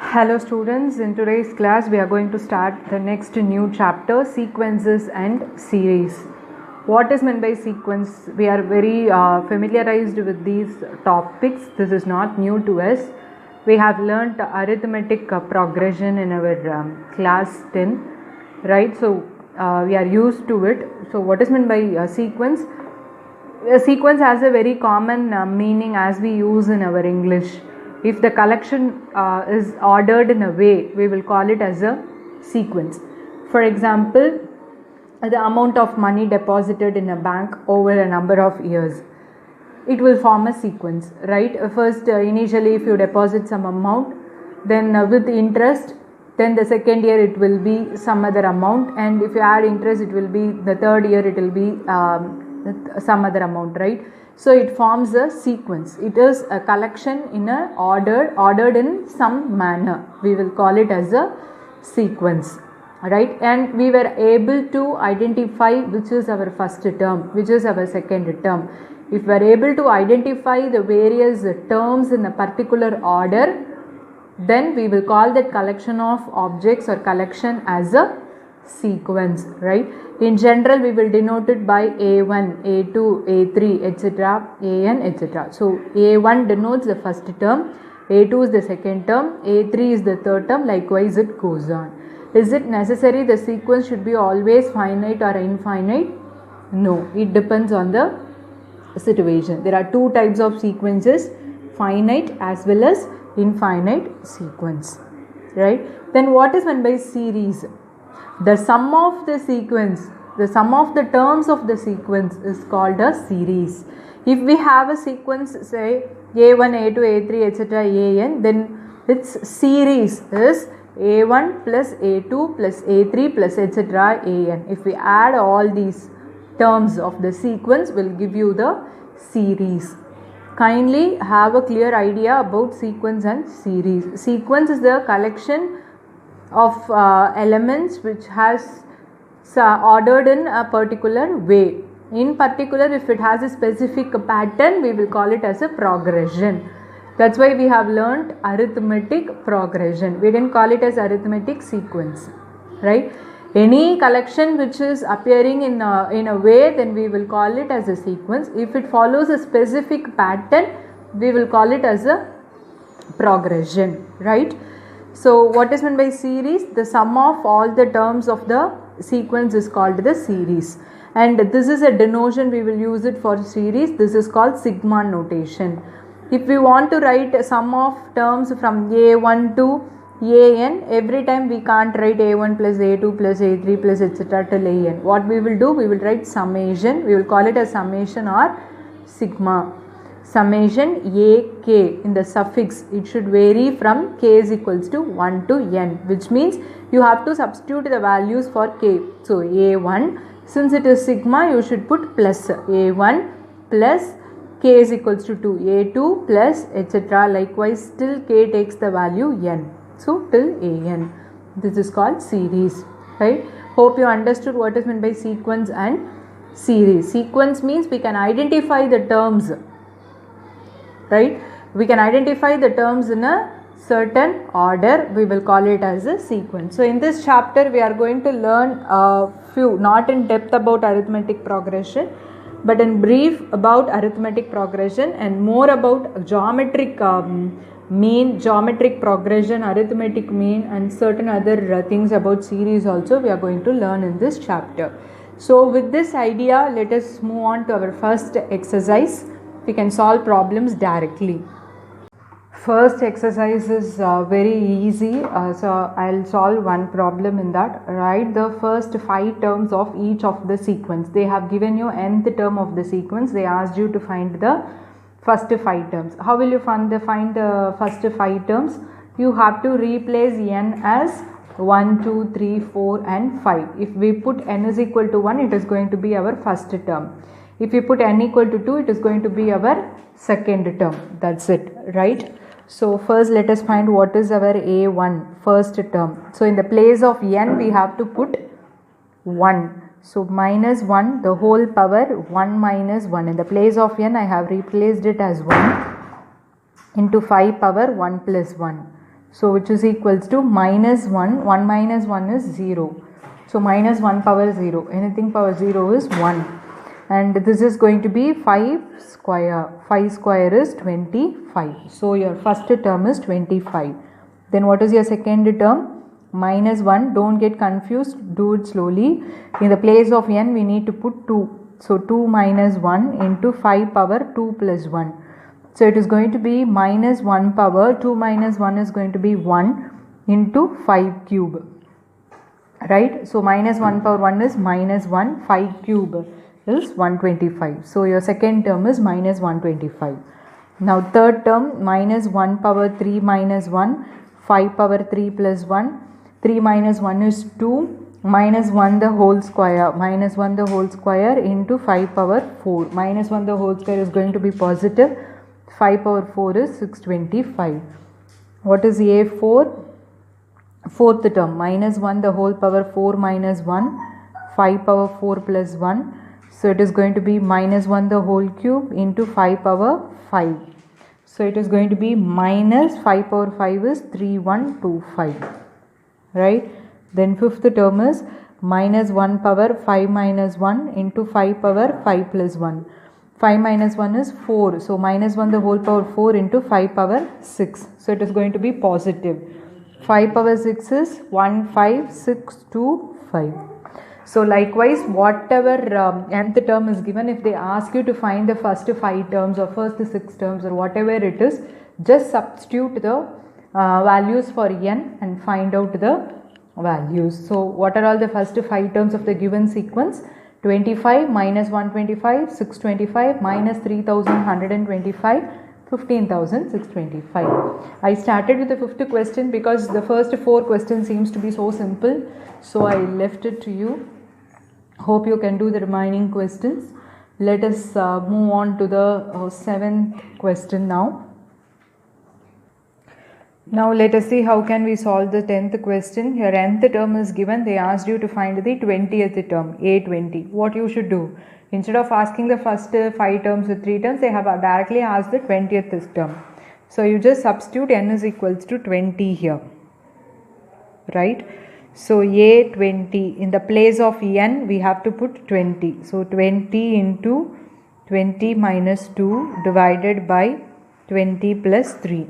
Hello students, in today's class we are going to start the next new chapter, sequences and series. What is meant by sequence? We are very familiarized with these topics. This is not new to us. We have learnt arithmetic progression in our class 10, right? So we are used to it. So what is meant by sequence? A sequence has a very common meaning as we use in our English. If the collection is ordered in a way, we will call it as a sequence. For example, the amount of money deposited in a bank over a number of years, it will form a sequence, right? First, initially if you deposit some amount, then with interest, then the second year it will be some other amount, and if you add interest, it will be the third year it will be some other amount, right? So it forms a sequence. It is a collection in a ordered in some manner. We will call it as a sequence, right? And we were able to identify which is our first term, which is our second term. If we are able to identify the various terms in a particular order, then we will call that collection of objects or collection as a sequence, right? In general, we will denote it by A1, A2, A3, etc., AN, etc. So A1 denotes the first term, A2 is the second term, A3 is the third term, likewise it goes on. Is it necessary the sequence should be always finite or infinite? No, it depends on the situation. There are two types of sequences, finite as well as infinite sequence, right? Then what is meant by series? The sum of the sequence, the sum of the terms of the sequence is called a series. If we have a sequence, say A1, A2, A3, etc., AN, then its series is A1 plus A2 plus A3 plus etc., AN. If we add all these terms of the sequence, will give you the series. Kindly have a clear idea about sequence and series. Sequence is the collection of elements which has ordered in a particular way. In particular, if it has a specific pattern, we will call it as a progression. That's why we have learnt arithmetic progression. We didn't call it as arithmetic sequence, right? Any collection which is appearing in a way, then we will call it as a sequence. If it follows a specific pattern, we will call it as a progression, right? So what is meant by series? The sum of all the terms of the sequence is called the series, and this is a denotation we will use it for series. This is called sigma notation. If we want to write a sum of terms from A1 to AN, every time we can't write A1 plus A2 plus A3 plus etc. till AN. What we will do? We will write summation. We will call it as summation or sigma. Summation AK in the suffix, it should vary from k is equals to 1 to n, which means you have to substitute the values for k. So A1, since it is sigma, you should put plus A1 plus k is equals to 2, A2 plus etc. Likewise till k takes the value n. So till an. This is called series, right? Hope you understood what is meant by sequence and series. Sequence means we can identify the terms, right? We can identify the terms in a certain order. We will call it as a sequence. So in this chapter we are going to learn a few, not in depth about arithmetic progression, but in brief about arithmetic progression, and more about geometric mean, geometric progression, arithmetic mean, and certain other things about series also we are going to learn in this chapter. So with this idea, let us move on to our first exercise. We can solve problems directly. First exercise is very easy, so I'll solve one problem in that. Write the first 5 terms of each of the sequence. They have given you nth term of the sequence. They asked you to find the first 5 terms. How will you find the first 5 terms? You have to replace n as 1, 2, 3, 4 and 5. If we put n is equal to 1, it is going to be our first term. If we put n equal to 2, it is going to be our second term. That's it, right? So first let us find what is our A1, first term. So in the place of n, we have to put 1. So minus 1, the whole power 1 minus 1. In the place of n, I have replaced it as 1 into 5 power 1 plus 1. So which is equals to minus 1. 1 minus 1 is 0. So minus 1 power 0. Anything power 0 is 1. And this is going to be 5 square. 5 square is 25. So your first term is 25. Then what is your second term? Minus 1. Don't get confused. Do it slowly. In the place of n we need to put 2. So 2 minus 1 into 5 power 2 plus 1. So it is going to be minus 1 power 2 minus 1 is going to be 1 into 5 cube. Right? So minus 1 power 1 is minus 1. 5 cube is 125. So your second term is minus 125. Now third term, minus 1 power 3 minus 1. 5 power 3 plus 1. 3 minus 1 is 2. Minus 1 the whole square. Minus 1 the whole square into 5 power 4. Minus 1 the whole square is going to be positive. 5 power 4 is 625. What is A4? Fourth term. Minus 1 the whole power 4 minus 1. 5 power 4 plus 1. So it is going to be minus 1 the whole cube into 5 power 5. So it is going to be minus 5 power 5 is 3125. Right? Then fifth term is minus 1 power 5 minus 1 into 5 power 5 plus 1. 5 minus 1 is 4. So minus 1 the whole power 4 into 5 power 6. So it is going to be positive. 5 power 6 is 15625. So likewise, whatever nth term is given, if they ask you to find the first 5 terms or first 6 terms or whatever it is, just substitute the values for n and find out the values. So what are all the first 5 terms of the given sequence? 25 minus 125, 625 minus 3125, 15,625. I started with the fifth question because the first 4 questions seems to be so simple. So I left it to you. Hope you can do the remaining questions. Let us move on to the 7th question now. Now let us see how can we solve the 10th question. Here nth term is given. They asked you to find the 20th term, A20. What you should do? Instead of asking the first 5 terms with 3 terms, they have directly asked the 20th term. So you just substitute n is equals to 20 here. Right? So A20, in the place of n we have to put 20. So 20 into 20 minus 2 divided by 20 plus 3.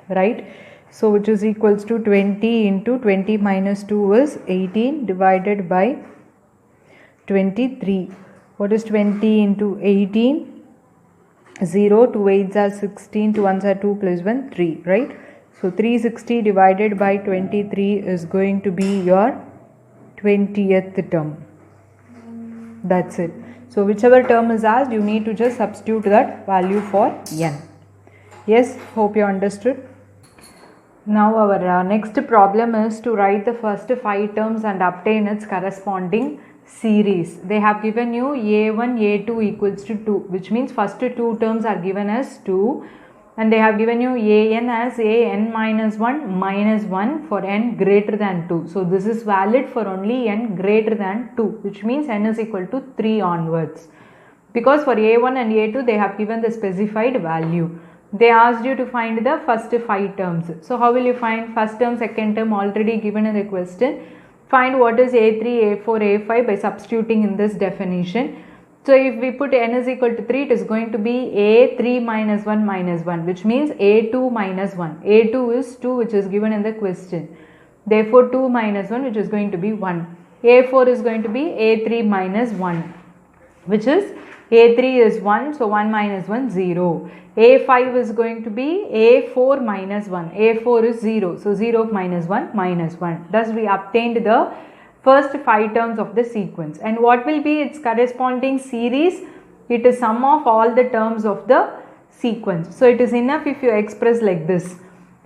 Right? So which is equals to 20 into 20 minus 2 is 18 divided by 23. What is 20 into 18? 0, 2 8s are 16, 2 1s are 2 plus 1, 3. Right? So 360 divided by 23 is going to be your 20th term. That's it. So whichever term is asked, you need to just substitute that value for n. Yes, hope you understood. Now our next problem is to write the first 5 terms and obtain its corresponding series. They have given you A1, A2 equals to 2, which means first 2 terms are given as 2. And they have given you an as an minus 1 minus 1 for n greater than 2. So this is valid for only n greater than 2, which means n is equal to 3 onwards. Because for a1 and a2 they have given the specified value. They asked you to find the first 5 terms. So how will you find first term, second term already given in the question? Find what is a3, a4, a5 by substituting in this definition. So if we put n is equal to 3, it is going to be a3 minus 1 minus 1, which means a2 minus 1. a2 is 2, which is given in the question. Therefore 2 minus 1, which is going to be 1. a4 is going to be a3 minus 1, which is a3 is 1, so 1 minus 1, 0. a5 is going to be a4 minus 1. a4 is 0, so 0 minus 1 minus 1. Thus we obtained the first 5 terms of the sequence. And what will be its corresponding series? It is sum of all the terms of the sequence. So it is enough if you express like this.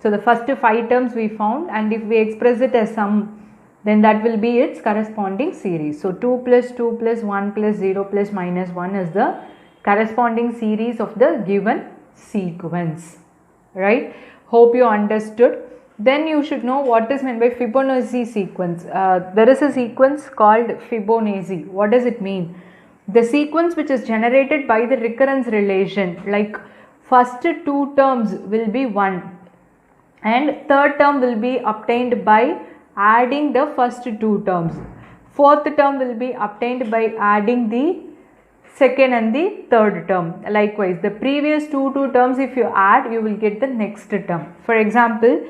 So the first 5 terms we found, and if we express it as sum, then that will be its corresponding series. So 2 plus 2 plus 1 plus 0 plus minus 1 is the corresponding series of the given sequence. Right? Hope you understood. Then you should know what is meant by Fibonacci sequence. There is a sequence called Fibonacci. What does it mean? The sequence which is generated by the recurrence relation, like first 2 terms will be 1 and third term will be obtained by adding the first two terms. Fourth term will be obtained by adding the second and the third term. Likewise, the previous two terms, if you add, you will get the next term. For example,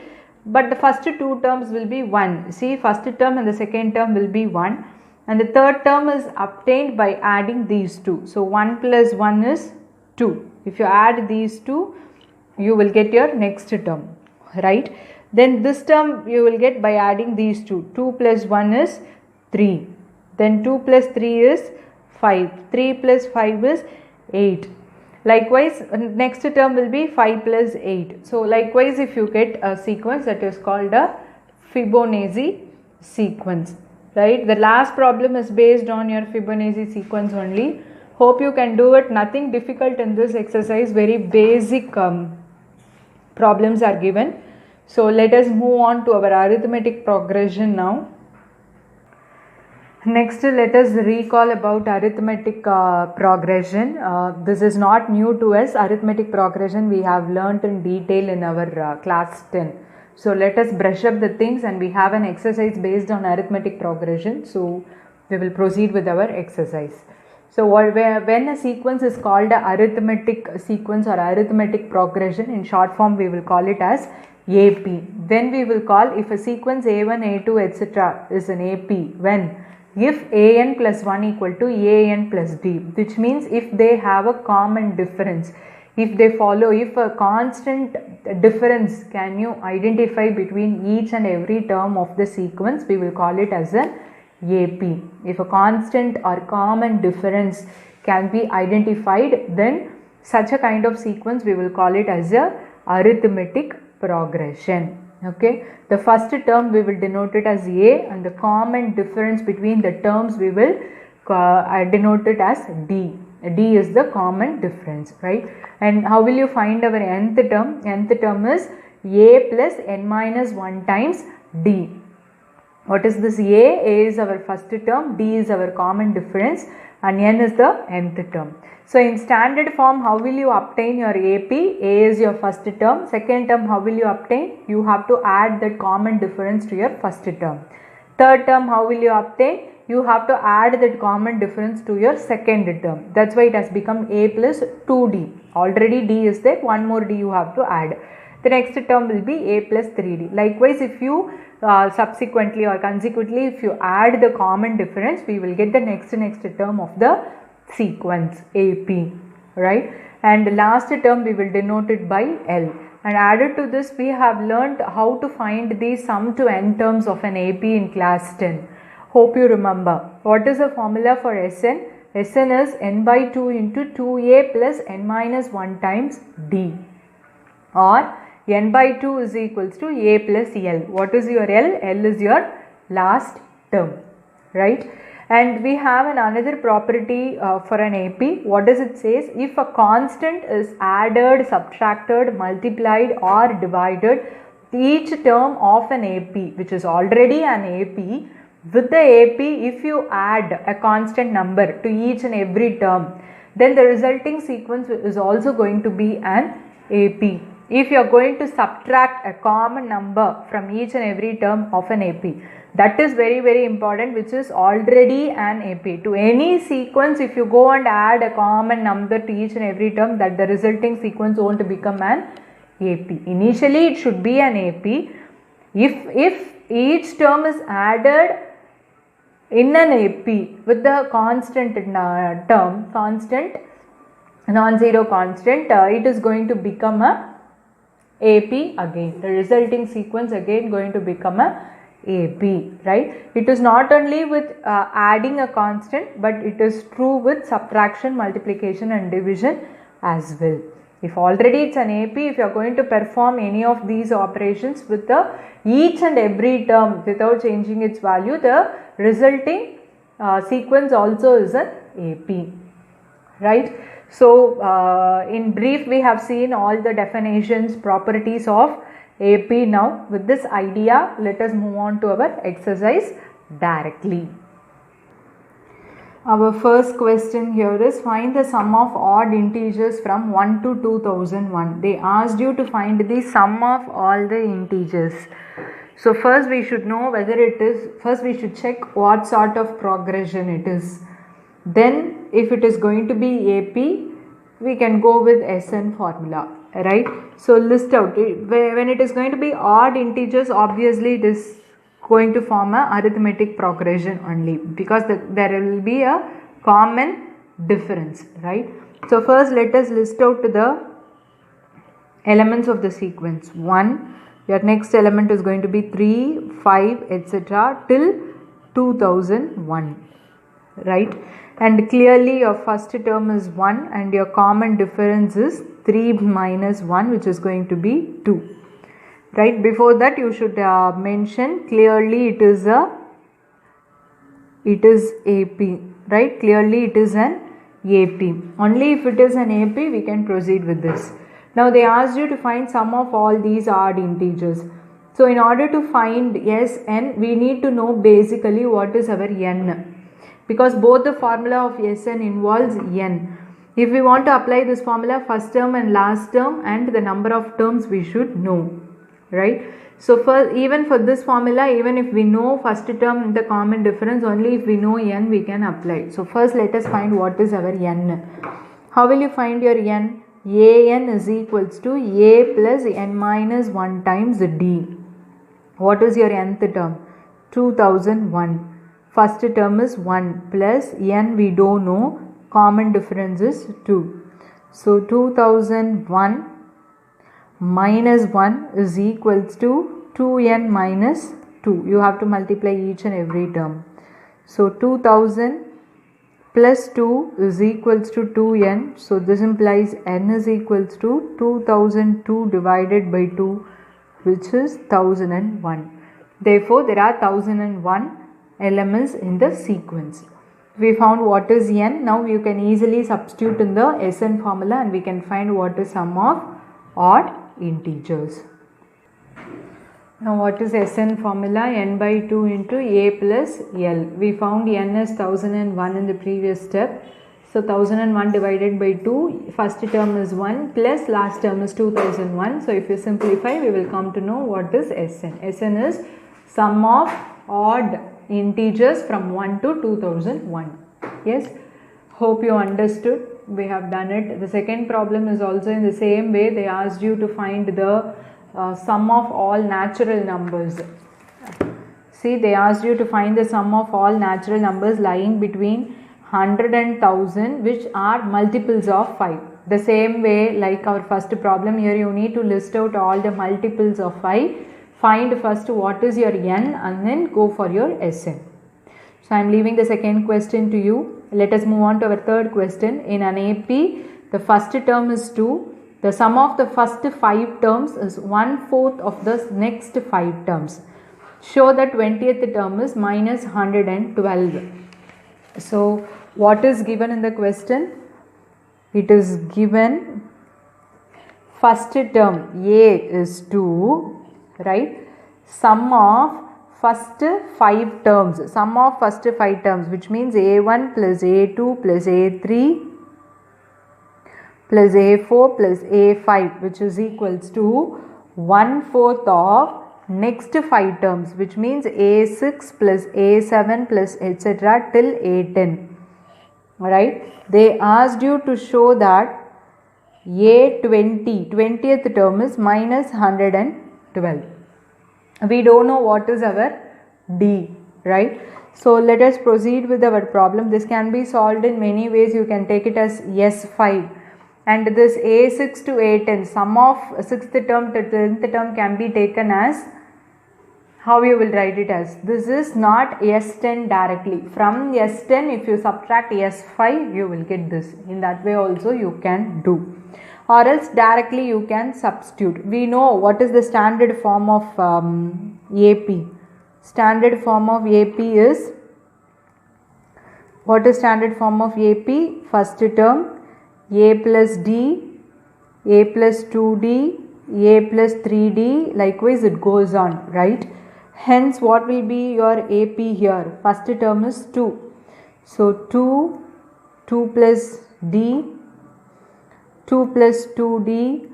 but the first two terms will be 1. See, first term and the second term will be 1, and the third term is obtained by adding these two. So 1 plus 1 is 2. If you add these two, you will get your next term, right? Then this term you will get by adding these two. 2 plus 1 is 3. Then 2 plus 3 is 5. 3 plus 5 is 8. Likewise, next term will be 5 plus 8. So likewise, if you get a sequence, that is called a Fibonacci sequence, right? The last problem is based on your Fibonacci sequence only. Hope you can do it. Nothing difficult in this exercise. Very basic problems are given. So let us move on to our arithmetic progression now. Next, let us recall about arithmetic progression. This is not new to us. Arithmetic progression we have learnt in detail in our class 10. So let us brush up the things, and we have an exercise based on arithmetic progression. So we will proceed with our exercise. So when a sequence is called a arithmetic sequence or arithmetic progression, in short form we will call it as AP. Then we will call, if a sequence A1, A2, etc. is an AP, when if an plus 1 equal to an plus d, which means if they have a common difference, if they follow, if a constant difference can you identify between each and every term of the sequence, we will call it as an AP. If a constant or common difference can be identified, then such a kind of sequence we will call it as a arithmetic progression. Okay, the first term we will denote it as A, and the common difference between the terms we will denote it as D. D is the common difference, right? And how will you find our nth term? Nth term is A plus n minus 1 times D. What is this? A is our first term, D is our common difference, and n is the nth term. So in standard form, how will you obtain your AP? A is your first term. Second term, how will you obtain? You have to add that common difference to your first term. Third term, how will you obtain? You have to add that common difference to your second term. That's why it has become A plus 2D. Already D is there, one more D you have to add. The next term will be A plus 3D. Likewise, if you subsequently or consequently, if you add the common difference, we will get the next term of the sequence AP, right? And the last term we will denote it by L. And added to this, we have learnt how to find the sum to n terms of an AP in class 10. Hope you remember. What is the formula for Sn? Sn is n by 2 into 2a plus n minus 1 times d, or n by 2 is equals to a plus L. What is your L? L is your last term, right? And we have another property for an AP. What does it say? If a constant is added, subtracted, multiplied or divided, each term of an AP, which is already an AP, with the AP, if you add a constant number to each and every term, then the resulting sequence is also going to be an AP. If you are going to subtract a common number from each and every term of an AP, that is very, very important, which is already an AP. To any sequence, if you go and add a common number to each and every term, that the resulting sequence won't become an AP. Initially, it should be an AP. If each term is added in an AP with the constant term, constant, non-zero constant, it is going to become a AP again. The resulting sequence again going to become a AP, right? It is not only with adding a constant, but it is true with subtraction, multiplication and division as well. If already it's an AP, if you are going to perform any of these operations with each and every term without changing its value, the resulting sequence also is an AP, right? So in brief, we have seen all the definitions, properties of AP. Now with this idea, let us move on to our exercise directly. Our first question here is find the sum of odd integers from 1 to 2001. They asked you to find the sum of all the integers. So first we should know whether it is, first we should check what sort of progression it is. Then if it is going to be AP, we can go with SN formula, right? So list out, when it is going to be odd integers, obviously it is going to form a arithmetic progression only, because there will be a common difference, right? So first let us list out the elements of the sequence. 1, your next element is going to be 3, 5, etc. till 2001, right? And clearly your first term is 1 and your common difference is 3 minus 1, which is going to be 2. Right, before that you should mention clearly it is AP, right? Clearly it is an AP. Only if it is an AP we can proceed with this. Now they asked you to find sum of all these odd integers. So in order to find Sn, we need to know basically what is our n, because both the formula of Sn involves n. If we want to apply this formula, first term and last term and the number of terms we should know. Right, so even for this formula, even if we know first term the common difference, only if we know n we can apply. So first let us find what is our n. How will you find your n? An is equals to a plus n minus 1 times d. What is your nth term? 2001. First term is 1 plus n we don't know, common difference is 2. So 2001 minus 1 is equals to 2n minus 2. You have to multiply each and every term. So 2000 plus 2 is equals to 2n. So this implies n is equals to 2002 divided by 2, which is 1001. Therefore there are 1001 elements in the sequence. We found what is n. Now you can easily substitute in the Sn formula and we can find what is sum of odd integers. Now what is Sn formula? N by 2 into a plus l. We found n as 1001 in the previous step. So 1001 divided by 2, first term is 1 plus last term is 2001. So if you simplify, we will come to know what is Sn. Sn is sum of odd integers from 1 to 2001. Yes, hope you understood. We have done it. The second problem is also in the same way. They asked you to find the sum of all natural numbers. See, they asked you to find the sum of all natural numbers lying between 100 and 1000, which are multiples of 5. The same way like our first problem, here you need to list out all the multiples of 5. Find first what is your n and then go for your Sn. So I am leaving the second question to you. Let us move on to our third question. In an AP, the first term is 2. The sum of the first 5 terms is 1/4 of the next 5 terms. Show that 20th term is minus 112. So what is given in the question? It is given first term A is 2, right? Sum of first 5 terms, which means A1 plus A2 plus A3 plus A4 plus A5, which is equals to 1/4 of next 5 terms, which means A6 plus A7 plus etc. till A10. Alright, they asked you to show that A20, 20th term is minus 112. We don't know what is our D, right? So let us proceed with our problem. This can be solved in many ways. You can take it as S5, and this A6 to A10, sum of 6th term to 10th term can be taken as, how you will write it as, this is not S10 directly. From S10 if you subtract S5 you will get this. In that way also you can do, or else directly you can substitute. We know what is the standard form of AP. Standard form of AP is, what is standard form of AP? First term A plus D, A plus 2D, A plus 3D, likewise it goes on, right? Hence what will be your AP here? First term is 2. So 2, 2 plus d, 2 plus 2d,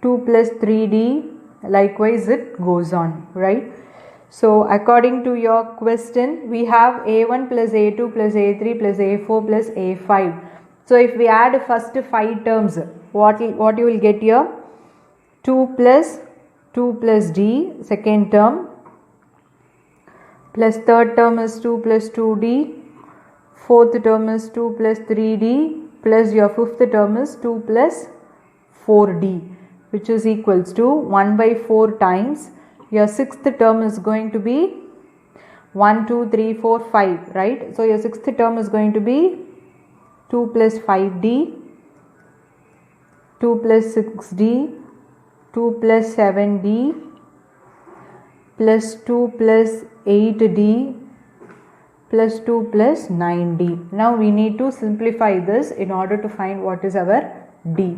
2 plus 3d, likewise it goes on, right? So according to your question, we have a1 plus a2 plus a3 plus a4 plus a5. So if we add first 5 terms, what you will get here? 2 plus d, second term, plus third term is 2 plus 2d, fourth term is 2 plus 3d, plus your fifth term is 2 plus 4d, which is equals to 1 by 4 times. Your sixth term is going to be 1, 2, 3, 4, 5, right? So your sixth term is going to be 2 plus 5d, 2 plus 6d, 2 plus 7d, plus 2 plus 8d, plus 2 plus 9d. Now we need to simplify this in order to find what is our d.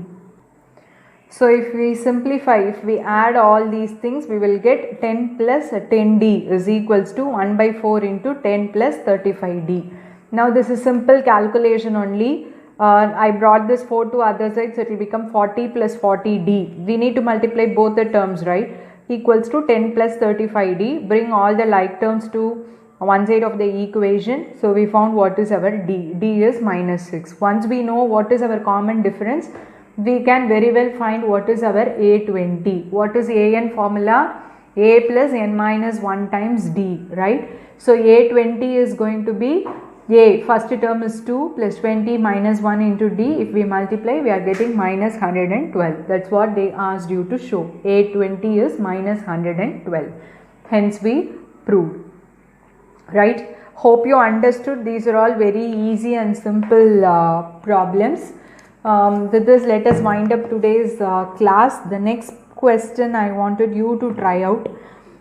So if we simplify, if we add all these things, we will get 10 plus 10d is equals to 1 by 4 into 10 plus 35d. Now this is simple calculation only. I brought this 4 to other side, so it will become 40 plus 40d. We need to multiply both the terms, right? Equals to 10 plus 35d. Bring all the like terms to one side of the equation. So we found what is our d. d is minus 6. Once we know what is our common difference, we can very well find what is our A20. What is an formula? A plus n minus 1 times d, right? So A20 is going to be A, first term is 2 plus 20 minus 1 into d. If we multiply, we are getting minus 112. That's what they asked you to show. A20 is minus 112. Hence we proved. Right? Hope you understood. These are all very easy and simple problems. With this, let us wind up today's class. The next question I wanted you to try out.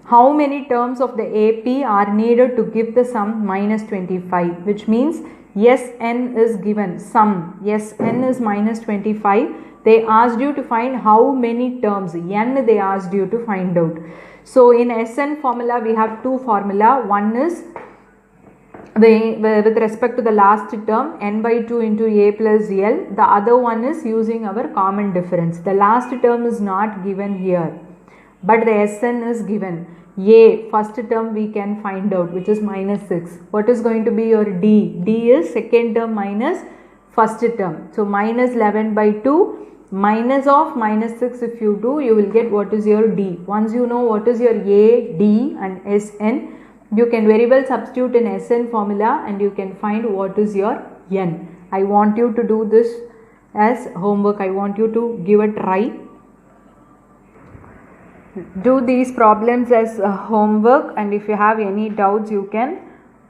How many terms of the AP are needed to give the sum minus 25? Which means Sn is given. Sum Sn is minus 25. They asked you to find how many terms. N they asked you to find out. So in Sn formula, we have two formula. One is with respect to the last term, n by 2 into a plus l. The other one is using our common difference. The last term is not given here, but the Sn is given. A, first term we can find out, which is minus 6. What is going to be your d? d is second term minus first term. So minus 11 by 2 minus of minus 6, if you do, you will get what is your d. Once you know what is your a, d and Sn, you can very well substitute in Sn formula and you can find what is your n. I want you to do this as homework. I want you to give a try. Do these problems as homework, and if you have any doubts you can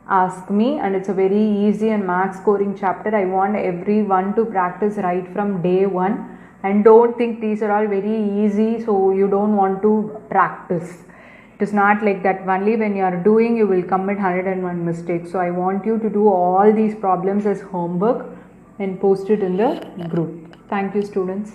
ask me, and it's a very easy and max scoring chapter. I want everyone to practice right from day one, and don't think these are all very easy so you don't want to practice. It is not like that. Only when you are doing you will commit 101 mistakes. So I want you to do all these problems as homework and post it in the group. Thank you, students.